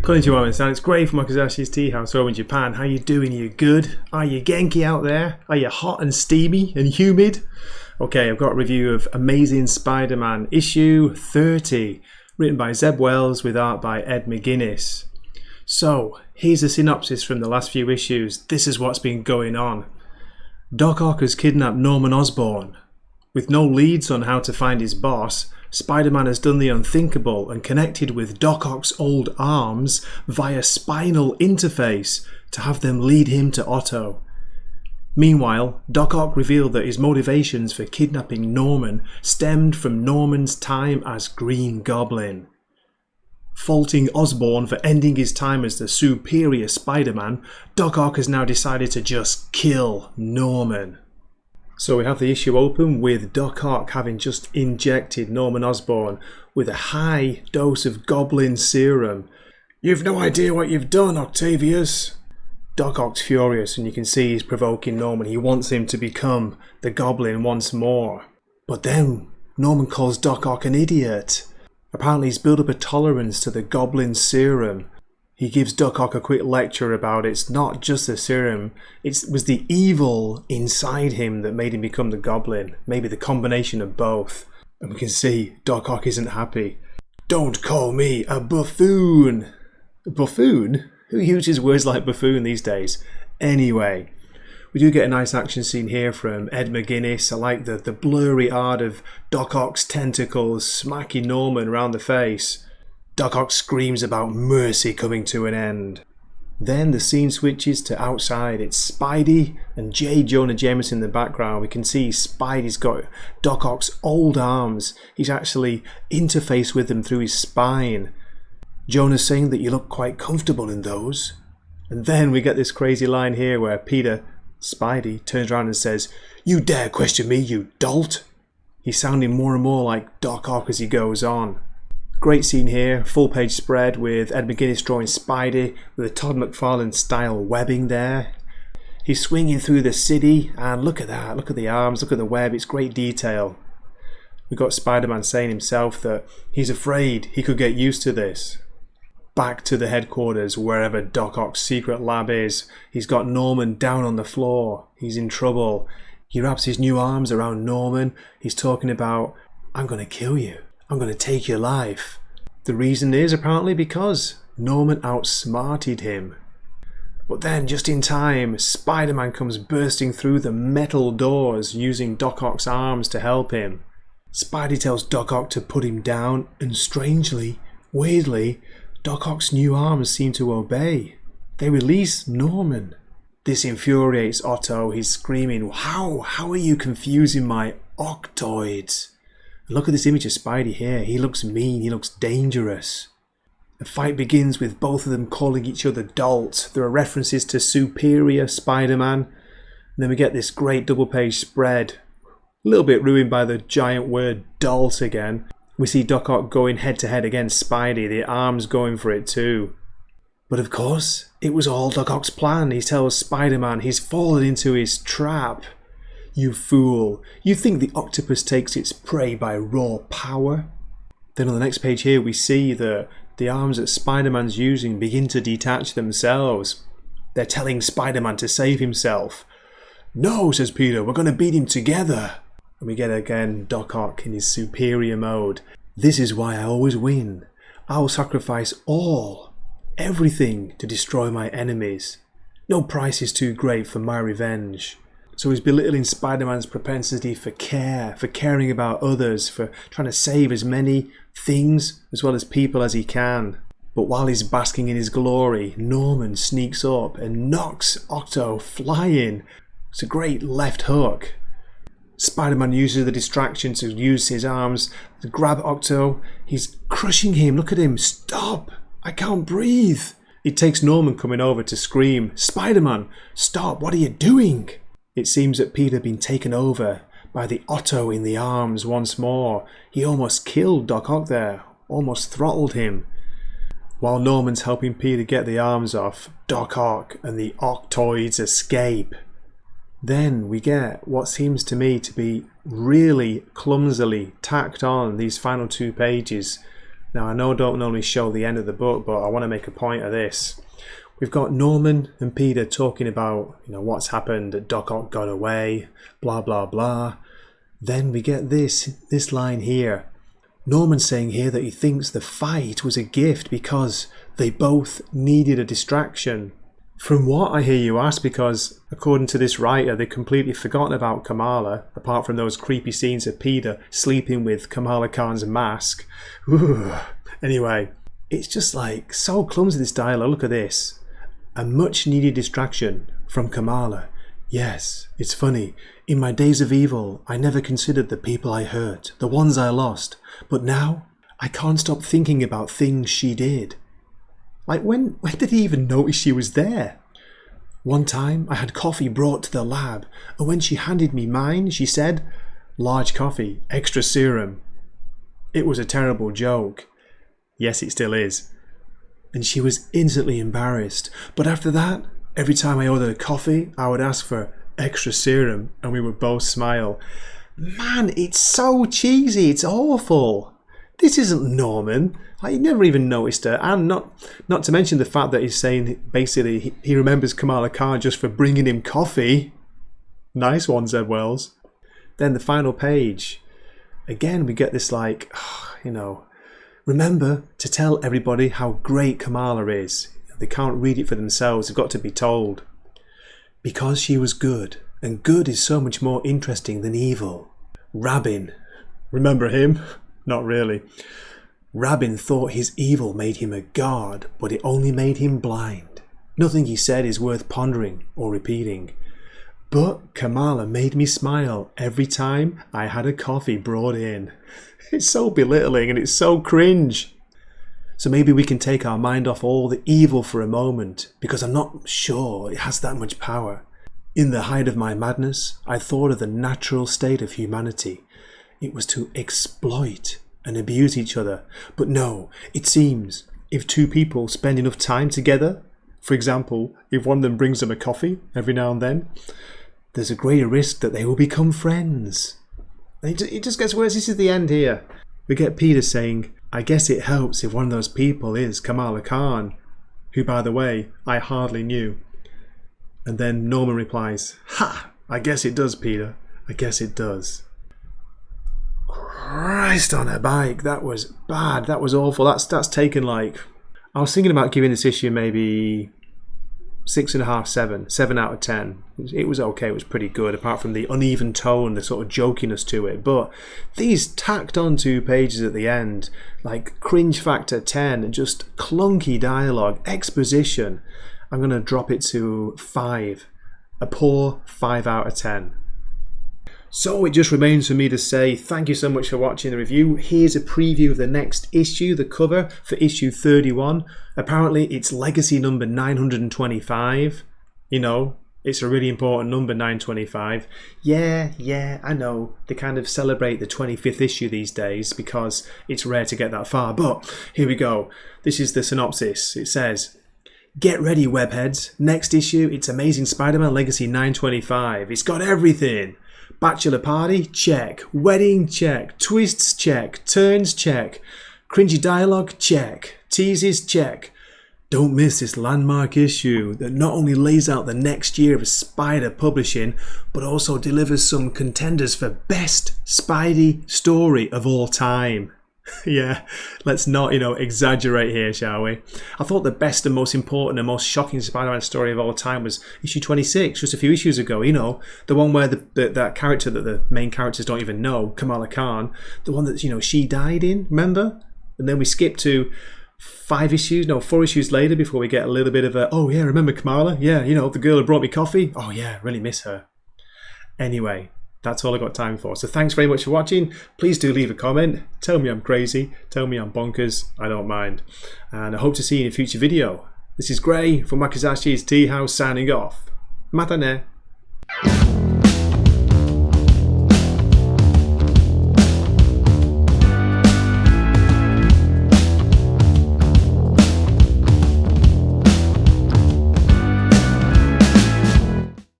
Konnichiwa, it's Gray from Okazashi's Tea House home in Japan. How you doing? Are you good? Are you Genki out there? Are you hot and steamy and humid? Okay, I've got a review of Amazing Spider-Man issue 30, written by Zeb Wells with art by Ed McGuinness. So, here's a synopsis from the last few issues. This is what's been going on. Doc Ock has kidnapped Norman Osborn. With no leads on how to find his boss, Spider-Man has done the unthinkable and connected with Doc Ock's old arms via spinal interface to have them lead him to Otto. Meanwhile, Doc Ock revealed that his motivations for kidnapping Norman stemmed from Norman's time as Green Goblin. Faulting Osborn for ending his time as the superior Spider-Man, Doc Ock has now decided to just kill Norman. So we have the issue open with Doc Ock having just injected Norman Osborn with a high dose of Goblin serum. "You've no idea what you've done, Octavius." Doc Ock's furious and you can see he's provoking Norman. He wants him to become the Goblin once more. But then Norman calls Doc Ock an idiot. Apparently he's built up a tolerance to the Goblin serum. He gives Doc Ock a quick lecture about it's not just the serum, it was the evil inside him that made him become the Goblin. Maybe the combination of both. And we can see Doc Ock isn't happy. "Don't call me a buffoon." A buffoon? Who uses words like buffoon these days? Anyway, we do get a nice action scene here from Ed McGuinness. I like the blurry art of Doc Ock's tentacles smacking Norman around the face. Doc Ock screams about mercy coming to an end. Then the scene switches to outside. It's Spidey and J. Jonah Jameson in the background. We can see Spidey's got Doc Ock's old arms. He's actually interfaced with them through his spine. Jonah's saying that you look quite comfortable in those. And then we get this crazy line here where Peter, Spidey, turns around and says, "You dare question me, you dolt?" He's sounding more and more like Doc Ock as he goes on. Great scene here, full page spread with Ed McGuinness drawing Spidey with a Todd McFarlane style webbing there. He's swinging through the city and look at that, look at the arms, look at the web, it's great detail. We've got Spider-Man saying himself that he's afraid he could get used to this. Back to the headquarters, wherever Doc Ock's secret lab is. He's got Norman down on the floor. He's in trouble. He wraps his new arms around Norman. He's talking about, "I'm going to kill you. I'm going to take your life." The reason is apparently because Norman outsmarted him. But then, just in time, Spider-Man comes bursting through the metal doors using Doc Ock's arms to help him. Spidey tells Doc Ock to put him down, and strangely, weirdly, Doc Ock's new arms seem to obey. They release Norman. This infuriates Otto. He's screaming, How are you confusing my octoids?" Look at this image of Spidey here. He looks mean, he looks dangerous. The fight begins with both of them calling each other dolts. There are references to superior Spider-Man. And then we get this great double page spread. A little bit ruined by the giant word dolt again. We see Doc Ock going head to head against Spidey, the arms going for it too. But of course, it was all Doc Ock's plan. He tells Spider-Man he's fallen into his trap. "You fool, you think the octopus takes its prey by raw power?" Then on the next page here we see that the arms that Spider-Man's using begin to detach themselves. They're telling Spider-Man to save himself. "No," says Peter, "we're going to beat him together." And we get again Doc Ock in his superior mode. "This is why I always win. I'll sacrifice everything to destroy my enemies. No price is too great for my revenge." So he's belittling Spider-Man's propensity for care, for caring about others, for trying to save as many things as well as people as he can. But while he's basking in his glory, Norman sneaks up and knocks Otto flying. It's a great left hook. Spider-Man uses the distraction to use his arms to grab Otto. He's crushing him. Look at him. "Stop! I can't breathe." It takes Norman coming over to scream, "Spider-Man, stop! What are you doing?" It seems that Peter had been taken over by the Otto in the arms once more. He almost killed Doc Ock there, almost throttled him. While Norman's helping Peter get the arms off, Doc Ock and the Octoids escape. Then we get what seems to me to be really clumsily tacked on these final 2 pages. Now, I know I don't normally show the end of the book, but I want to make a point of this. We've got Norman and Peter talking about, what's happened, that Doc Ock got away, blah, blah, blah. Then we get this line here. Norman saying here that he thinks the fight was a gift because they both needed a distraction. From what, I hear you ask, because according to this writer, they've completely forgotten about Kamala, apart from those creepy scenes of Peter sleeping with Kamala Khan's mask. Ooh. Anyway, it's just like so clumsy, this dialogue. Look at this. A much needed distraction from Kamala. Yes, it's funny. In my days of evil, I never considered the people I hurt, the ones I lost. But now, I can't stop thinking about things she did. Like, when did he even notice she was there? One time, I had coffee brought to the lab, and when she handed me mine, she said, "Large coffee, extra serum." It was a terrible joke. Yes, it still is. And she was instantly embarrassed. But after that, every time I ordered a coffee, I would ask for extra serum, and we would both smile. Man, it's so cheesy, it's awful. This isn't Norman. I never even noticed her, and not to mention the fact that he's saying basically he remembers Kamala Khan just for bringing him coffee. Nice one, Zeb Wells. Then the final page. Again, we get this remember to tell everybody how great Kamala is. They can't read it for themselves, they've got to be told. Because she was good, and good is so much more interesting than evil. Rabin. Remember him? Not really. Rabin thought his evil made him a god, but it only made him blind. Nothing he said is worth pondering or repeating. But Kamala made me smile every time I had a coffee brought in. It's so belittling and it's so cringe. So maybe we can take our mind off all the evil for a moment, because I'm not sure it has that much power. In the height of my madness, I thought of the natural state of humanity. It was to exploit and abuse each other. But no, it seems if two people spend enough time together, for example, if one of them brings them a coffee every now and then, there's a greater risk that they will become friends. It just gets worse. This is the end here. We get Peter saying, "I guess it helps if one of those people is Kamala Khan," who, by the way, I hardly knew. And then Norman replies, "Ha! I guess it does, Peter. I guess it does." Christ on a bike. That was bad. That was awful. That's taken I was thinking about giving this issue maybe 6.5, 7 out of 10. It was okay. It was pretty good, apart from the uneven tone, the sort of jokiness to it. But these tacked on 2 pages at the end, cringe factor 10, and just clunky dialogue, exposition. I'm going to drop it to 5. A poor 5 out of 10. So it just remains for me to say thank you so much for watching the review. Here's a preview of the next issue, the cover for issue 31. Apparently it's legacy number 925. It's a really important number, 925. Yeah, I know. They kind of celebrate the 25th issue these days because it's rare to get that far. But here we go. This is the synopsis. It says, "Get ready, webheads. Next issue, it's Amazing Spider-Man Legacy 925. It's got everything. Bachelor party? Check. Wedding? Check. Twists? Check. Turns? Check. Cringy dialogue? Check. Teases? Check. Don't miss this landmark issue that not only lays out the next year of Spider publishing, but also delivers some contenders for best Spidey story of all time." Yeah, let's not, exaggerate here, shall we? I thought the best and most important and most shocking Spider-Man story of all time was issue 26, just a few issues ago, the one where that character that the main characters don't even know, Kamala Khan, the one that, she died in, remember? And then we skip to 4 issues later before we get a little bit of a, oh yeah, remember Kamala? Yeah, the girl who brought me coffee? Oh yeah, really miss her. Anyway, that's all I got time for. So thanks very much for watching. Please do leave a comment. Tell me I'm crazy. Tell me I'm bonkers. I don't mind. And I hope to see you in a future video. This is Gray from Wakizashi's Tea House signing off. Matane.